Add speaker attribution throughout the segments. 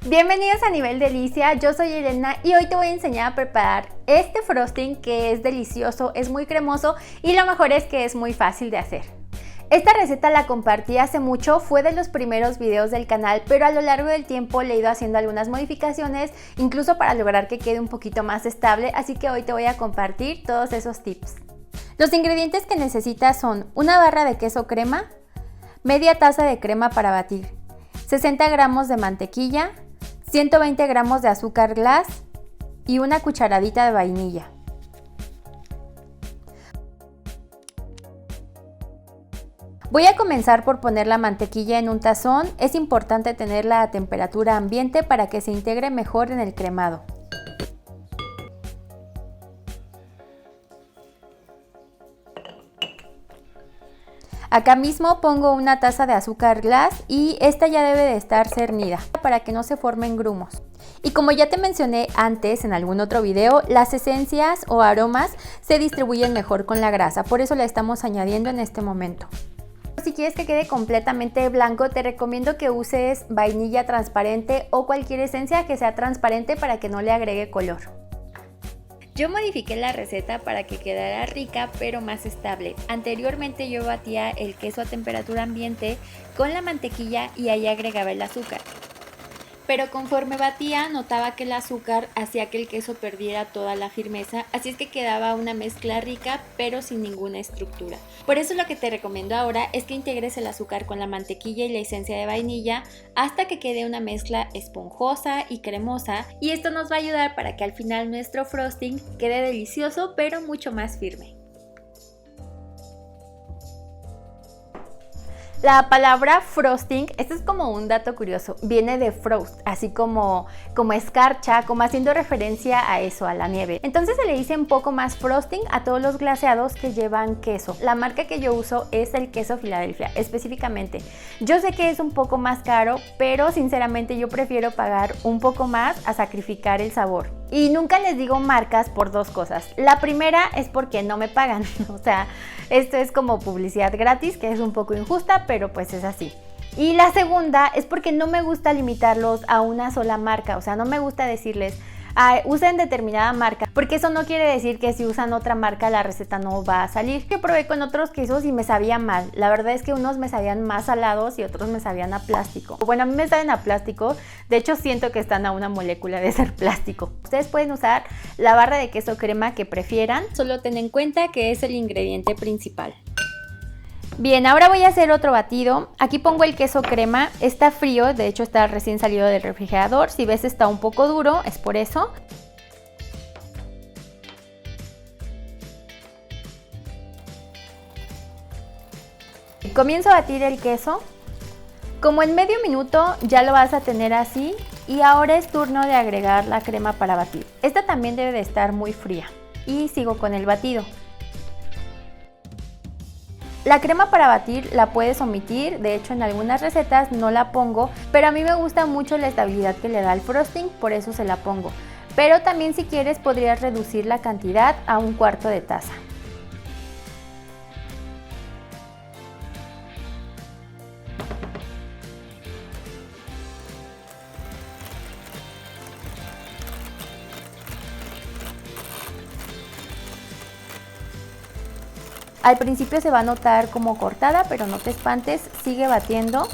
Speaker 1: Bienvenidos a Nivel Delicia, yo soy Elena y hoy te voy a enseñar a preparar este frosting que es delicioso, es muy cremoso y lo mejor es que es muy fácil de hacer. Esta receta la compartí hace mucho, fue de los primeros videos del canal, pero a lo largo del tiempo le he ido haciendo algunas modificaciones, incluso para lograr que quede un poquito más estable, así que hoy te voy a compartir todos esos tips. Los ingredientes que necesitas son una barra de queso crema, media taza de crema para batir, 60 gramos de mantequilla, 120 gramos de azúcar glass y una cucharadita de vainilla. Voy a comenzar por poner la mantequilla en un tazón. Es importante tenerla a temperatura ambiente para que se integre mejor en el cremado. Acá mismo pongo una taza de azúcar glass y esta ya debe de estar cernida para que no se formen grumos. Y como ya te mencioné antes en algún otro video, las esencias o aromas se distribuyen mejor con la grasa, por eso la estamos añadiendo en este momento. Si quieres que quede completamente blanco, te recomiendo que uses vainilla transparente o cualquier esencia que sea transparente para que no le agregue color. Yo modifiqué la receta para que quedara rica pero más estable. Anteriormente yo batía el queso a temperatura ambiente con la mantequilla y ahí agregaba el azúcar. Pero conforme batía notaba que el azúcar hacía que el queso perdiera toda la firmeza, así es que quedaba una mezcla rica pero sin ninguna estructura. Por eso lo que te recomiendo ahora es que integres el azúcar con la mantequilla y la esencia de vainilla hasta que quede una mezcla esponjosa y cremosa, y esto nos va a ayudar para que al final nuestro frosting quede delicioso pero mucho más firme. La palabra frosting, esto es como un dato curioso, viene de frost, así como escarcha, como haciendo referencia a eso, a la nieve. Entonces se le dice un poco más frosting a todos los glaseados que llevan queso. La marca que yo uso es el queso Filadelfia, específicamente. Yo sé que es un poco más caro, pero sinceramente yo prefiero pagar un poco más a sacrificar el sabor. Y nunca les digo marcas por dos cosas. La primera es porque no me pagan, o sea, esto es como publicidad gratis, que es un poco injusta, pero pues es así. Y la segunda es porque no me gusta limitarlos a una sola marca, o sea, no me gusta decirles usen determinada marca, porque eso no quiere decir que si usan otra marca la receta no va a salir. Yo probé con otros quesos y me sabía mal. La verdad es que unos me sabían más salados y otros me sabían a plástico. Bueno, a mí me saben a plástico, de hecho siento que están a una molécula de ser plástico. Ustedes pueden usar la barra de queso crema que prefieran, solo ten en cuenta que es el ingrediente principal. Bien, ahora voy a hacer otro batido. Aquí pongo el queso crema, está frío, de hecho está recién salido del refrigerador. Si ves está un poco duro, es por eso. Comienzo a batir el queso. Como en medio minuto ya lo vas a tener así y ahora es turno de agregar la crema para batir. Esta también debe de estar muy fría y sigo con el batido. La crema para batir la puedes omitir, de hecho en algunas recetas no la pongo, pero a mí me gusta mucho la estabilidad que le da al frosting, por eso se la pongo. Pero también si quieres podrías reducir la cantidad a un cuarto de taza. Al principio se va a notar como cortada, pero no te espantes, sigue batiendo.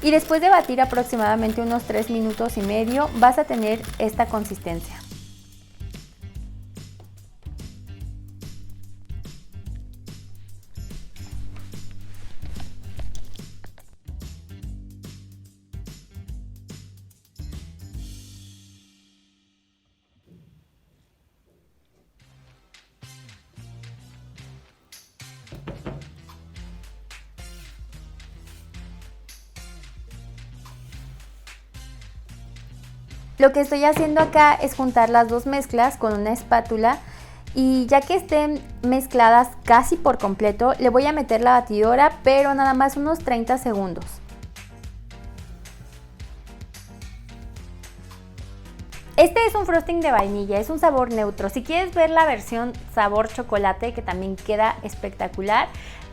Speaker 1: Y después de batir aproximadamente unos 3 minutos y medio, vas a tener esta consistencia. Lo que estoy haciendo acá es juntar las dos mezclas con una espátula y ya que estén mezcladas casi por completo, le voy a meter la batidora, pero nada más unos 30 segundos. Este es un frosting de vainilla, es un sabor neutro. Si quieres ver la versión sabor chocolate, que también queda espectacular,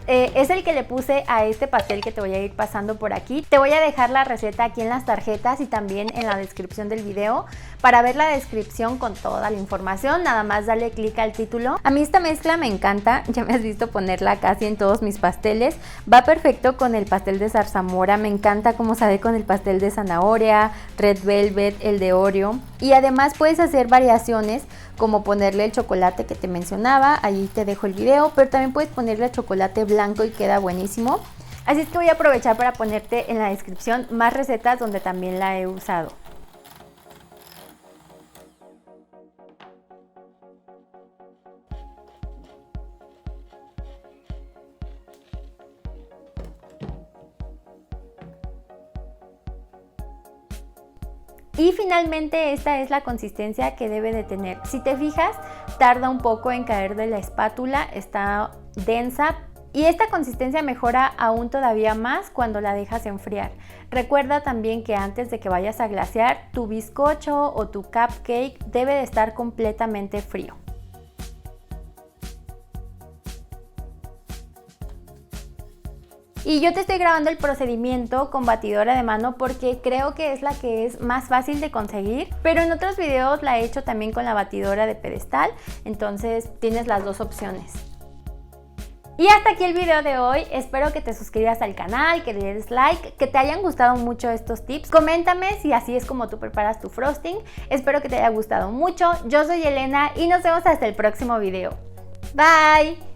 Speaker 1: es el que le puse a este pastel que te voy a ir pasando por aquí. Te voy a dejar la receta aquí en las tarjetas y también en la descripción del video. Para ver la descripción con toda la información, nada más dale clic al título. A mí esta mezcla me encanta, ya me has visto ponerla casi en todos mis pasteles. Va perfecto con el pastel de zarzamora, me encanta cómo sabe con el pastel de zanahoria, red velvet, el de Oreo. Y además puedes hacer variaciones como ponerle el chocolate que te mencionaba, ahí te dejo el video, pero también puedes ponerle el chocolate blanco y queda buenísimo. Así es que voy a aprovechar para ponerte en la descripción más recetas donde también la he usado. Y finalmente esta es la consistencia que debe de tener. Si te fijas, tarda un poco en caer de la espátula, está densa y esta consistencia mejora aún todavía más cuando la dejas enfriar. Recuerda también que antes de que vayas a glasear, tu bizcocho o tu cupcake debe de estar completamente frío. Y yo te estoy grabando el procedimiento con batidora de mano porque creo que es la que es más fácil de conseguir, pero en otros videos la he hecho también con la batidora de pedestal, entonces tienes las dos opciones. Y hasta aquí el video de hoy, espero que te suscribas al canal, que le des like, que te hayan gustado mucho estos tips. Coméntame si así es como tú preparas tu frosting, espero que te haya gustado mucho. Yo soy Elena y nos vemos hasta el próximo video. Bye.